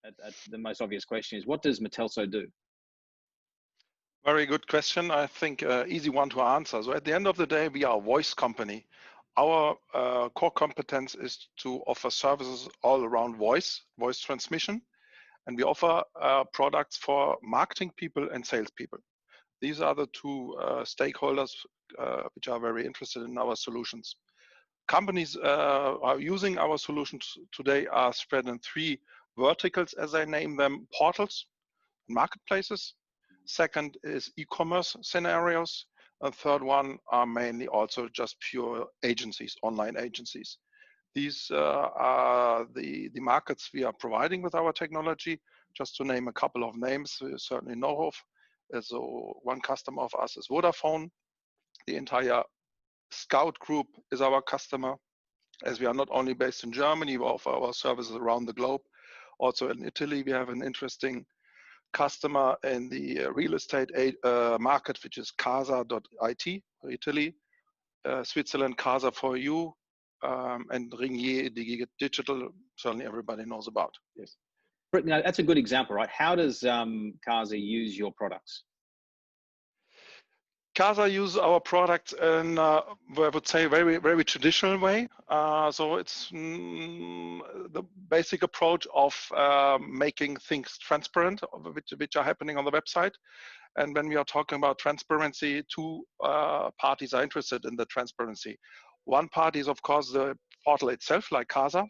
at the most obvious question is, what does Matelso do? Very good question. I think easy one to answer. So at the end of the day, we are a voice company. Our core competence is to offer services all around voice transmission, and we offer products for marketing people and sales people. These are the two stakeholders which are very interested in our solutions. Companies are using our solutions today are spread in three verticals, as I name them: portals, marketplaces. Second is e-commerce scenarios. A third one are mainly also just pure agencies, online agencies. These are the markets we are providing with our technology. Just to name a couple of names you certainly know of. So one customer of us is Vodafone. The entire Scout group is our customer, as we are not only based in Germany, we offer our services around the globe. Also in Italy, we have an interesting customer in the real estate market, which is Kaze.it for Italy, Switzerland, Kaze for you, and Ringier Digital, certainly everybody knows about. Yes. Now, that's a good example, right? How does Kaze use your products? Kaze use our products in, I would say, very traditional way. So it's the basic approach of making things transparent, which are happening on the website. And when we are talking about transparency, two parties are interested in the transparency. One party is, of course, the portal itself, like Kaze.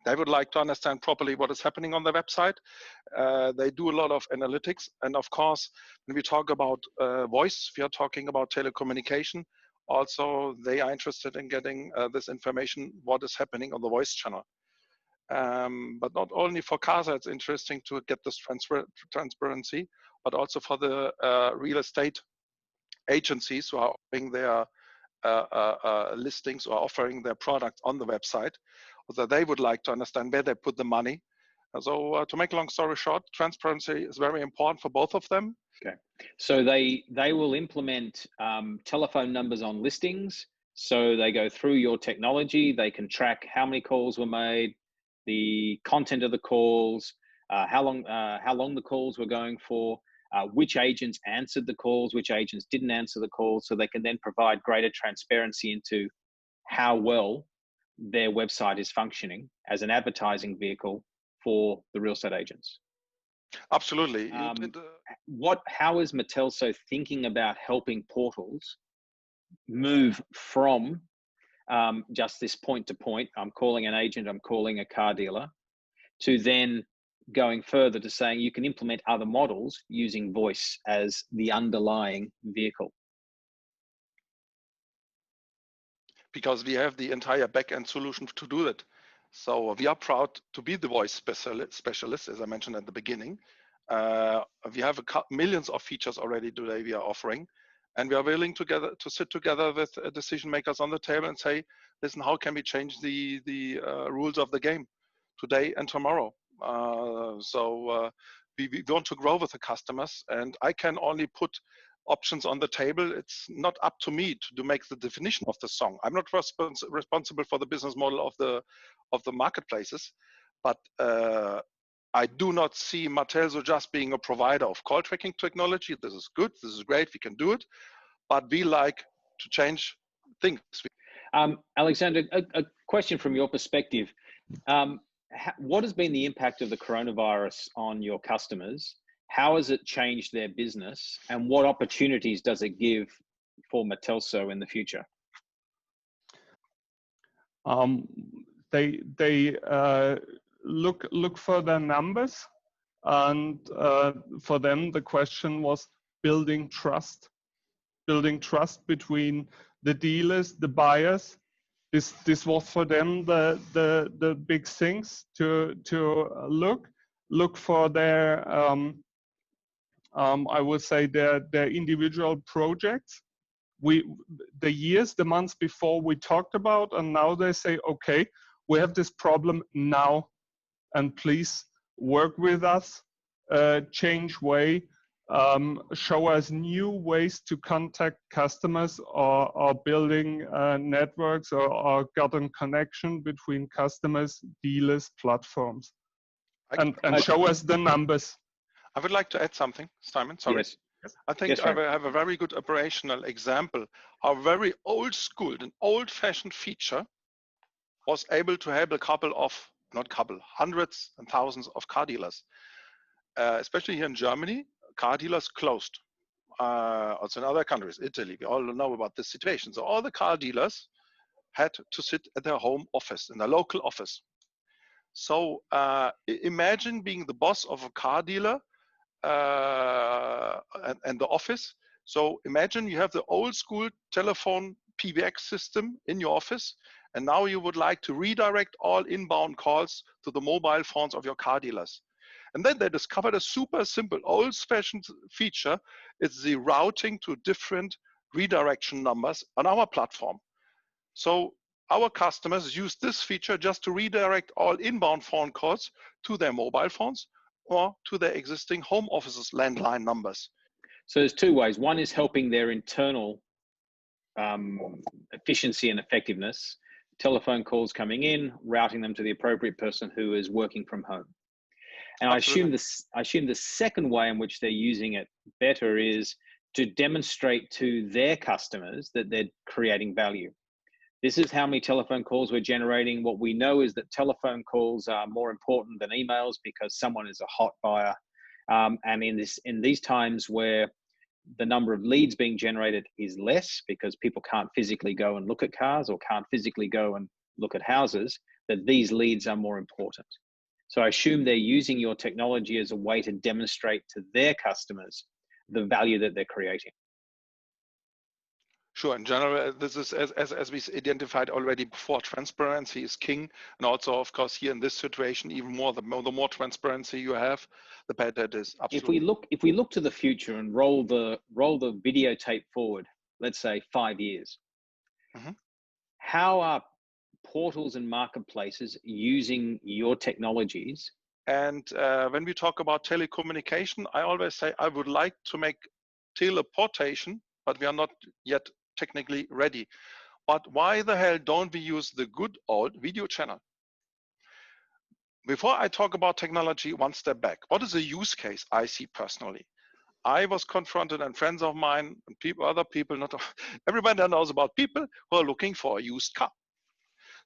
They would like to understand properly what is happening on the website. They do a lot of analytics. And of course, when we talk about voice, we are talking about telecommunication. Also, they are interested in getting this information, what is happening on the voice channel. But not only for Kaze, it's interesting to get this transparency, but also for the real estate agencies who are offering their listings or offering their products on the website. So they would like to understand where they put the money. So to make a long story short, transparency is very important for both of them. Okay, so they will implement telephone numbers on listings. So they go through your technology. They can track how many calls were made, the content of the calls, how long the calls were going for, which agents answered the calls, which agents didn't answer the calls. So they can then provide greater transparency into how well their website is functioning as an advertising vehicle for the real estate agents. Absolutely. How is Matelso thinking about helping portals move from just this point to point, I'm calling an agent, I'm calling a car dealer, to then going further to saying you can implement other models using voice as the underlying vehicle? Because we have the entire back-end solution to do it. So we are proud to be the voice specialist, as I mentioned at the beginning. We have millions of features already today we are offering, and we are willing to sit together with decision makers on the table and say, listen, how can we change the rules of the game today and tomorrow? We want to grow with the customers, and I can only put options on the table. It's not up to me to make the definition of the song. I'm not responsible for the business model of the marketplaces, but I do not see Matelso just being a provider of call tracking technology. This is good, this is great, we can do it, but we like to change things. Alexander, a question from your perspective. What has been the impact of the coronavirus on your customers? How has it changed their business, and what opportunities does it give for Matelso in the future? They look for their numbers, and for them the question was building trust between the dealers, the buyers. This was for them the big things to look for their I would say their individual projects. The months before we talked about, and now they say, okay, we have this problem now, and please work with us, change way, show us new ways to contact customers, or building networks, or gotten connection between customers, dealers, platforms. and show us the numbers. I would like to add something, Simon, sorry. Yes. I think Yes, I have a very good operational example. A very old school, an old fashioned feature was able to help a couple of, not couple, hundreds and thousands of car dealers. Especially here in Germany, car dealers closed. Also in other countries, Italy, we all know about this situation. So all the car dealers had to sit at their home office, in their local office. So imagine being the boss of a car dealer and the office. So imagine you have the old school telephone PBX system in your office, and now you would like to redirect all inbound calls to the mobile phones of your car dealers. And then they discovered a super simple old-fashioned feature. It's the routing to different redirection numbers on our platform. So our customers use this feature just to redirect all inbound phone calls to their mobile phones or to their existing home offices landline numbers. So there's two ways. One is helping their internal efficiency and effectiveness, telephone calls coming in, routing them to the appropriate person who is working from home. And I assume the second way in which they're using it better is to demonstrate to their customers that they're creating value. This is how many telephone calls we're generating. What we know is that telephone calls are more important than emails because someone is a hot buyer. And in these times where the number of leads being generated is less because people can't physically go and look at cars or can't physically go and look at houses, that these leads are more important. So I assume they're using your technology as a way to demonstrate to their customers the value that they're creating. Sure. In general, this is as we identified already before, transparency is king, and also, of course, here in this situation, even more. The more transparency you have, the better it is. Absolutely. If we look to the future and roll the videotape forward, let's say 5 years, how are portals and marketplaces using your technologies? And when we talk about telecommunication, I always say I would like to make teleportation, but we are not yet technically ready. But why the hell don't we use the good old video channel? Before I talk about technology, one step back. What is a use case I see personally? I was confronted, and friends of mine and other people, not everybody knows about people who are looking for a used car.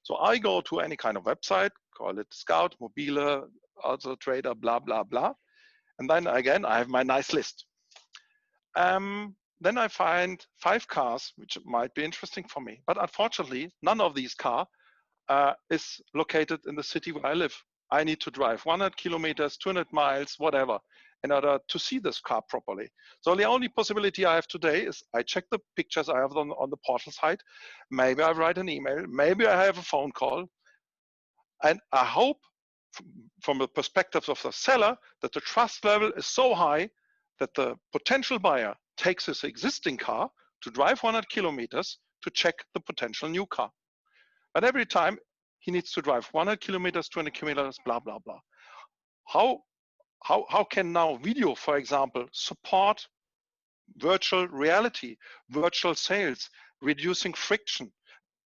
So I go to any kind of website, call it Scout, Mobile, also Trader, blah, blah, blah. And then again, I have my nice list. Then I find 5 cars, which might be interesting for me. But unfortunately, none of these cars is located in the city where I live. I need to drive 100 kilometers, 200 miles, whatever, in order to see this car properly. So the only possibility I have today is I check the pictures I have on the portal site. Maybe I write an email. Maybe I have a phone call. And I hope from the perspective of the seller that the trust level is so high that the potential buyer takes his existing car to drive 100 kilometers to check the potential new car. But every time he needs to drive 100 kilometers, 200 kilometers, blah, blah, blah. How can now video, for example, support virtual reality, virtual sales, reducing friction,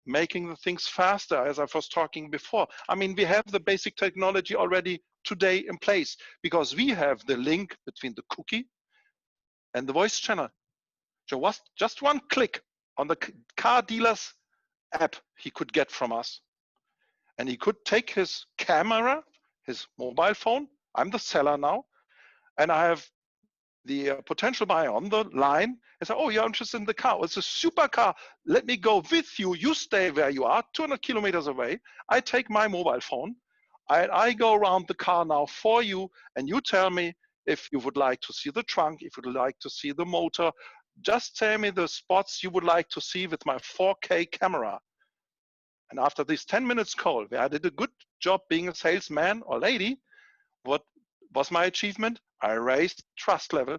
making the things faster, as I was talking before? I mean, we have the basic technology already today in place because we have the link between the cookie and the voice channel. So just one click on the car dealer's app he could get from us. And he could take his camera, his mobile phone. I'm the seller now. And I have the potential buyer on the line and say, oh, you're interested in the car. It's a super car. Let me go with you. You stay where you are, 200 kilometers away. I take my mobile phone. I go around the car now for you. And you tell me if you would like to see the trunk, if you would like to see the motor. Just tell me the spots you would like to see with my 4K camera. And after this 10 minutes call, where I did a good job being a salesman or lady, what was my achievement? I raised trust level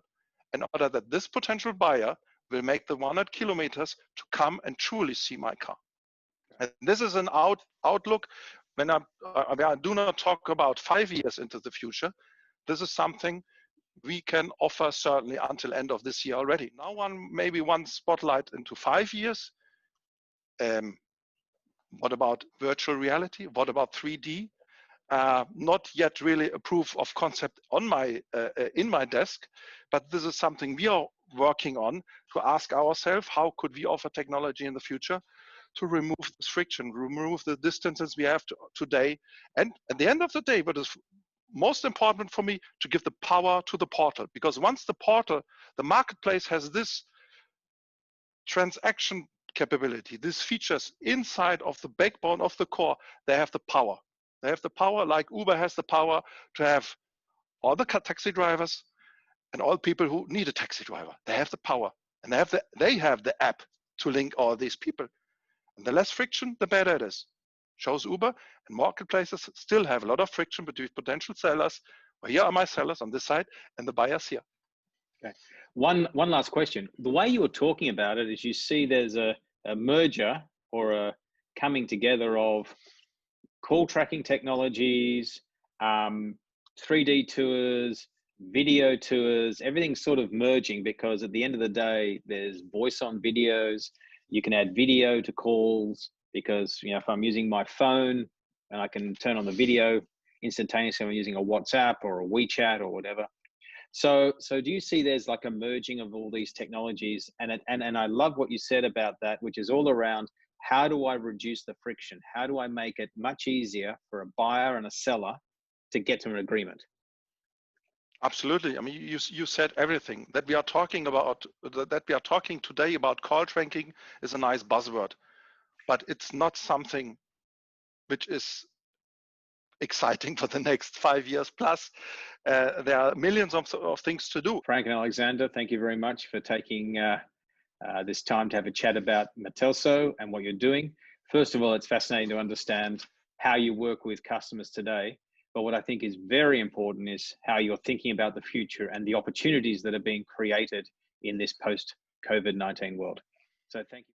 in order that this potential buyer will make the 100 kilometers to come and truly see my car. And this is an outlook. When I do not talk about 5 years into the future, this is something we can offer certainly until end of this year already. Now maybe one spotlight into 5 years. What about virtual reality? What about 3D? not yet really a proof of concept on my in my desk, but this is something we are working on to ask ourselves, how could we offer technology in the future to remove this friction, remove the distances we have today, and at the end of the day, what is most important for me, to give the power to the portal, because once the portal, the marketplace has this transaction capability, these features inside of the backbone of the core, they have the power. They have the power, like Uber has the power to have all the taxi drivers and all people who need a taxi driver. They have the power, and they have the app to link all these people. And the less friction, the better it is. Shows Uber, and marketplaces still have a lot of friction between potential sellers. Well, here are my sellers on this side and the buyers here. Okay. One last question. The way you were talking about it is you see there's a merger or a coming together of call tracking technologies, 3D tours, video tours, everything's sort of merging, because at the end of the day, there's voice on videos. You can add video to calls, because if I'm using my phone and I can turn on the video instantaneously, I'm using a WhatsApp or a WeChat or whatever. So do you see there's like a merging of all these technologies? And I love what you said about that, which is all around, how do I reduce the friction? How do I make it much easier for a buyer and a seller to get to an agreement? Absolutely. I mean, you said everything that we are talking about, that we are talking today about call tracking is a nice buzzword, but it's not something which is exciting for the next 5 years plus. There are millions of things to do. Frank and Alexander, thank you very much for taking this time to have a chat about Matelso and what you're doing. First of all, it's fascinating to understand how you work with customers today. But what I think is very important is how you're thinking about the future and the opportunities that are being created in this post-COVID-19 world. So thank you.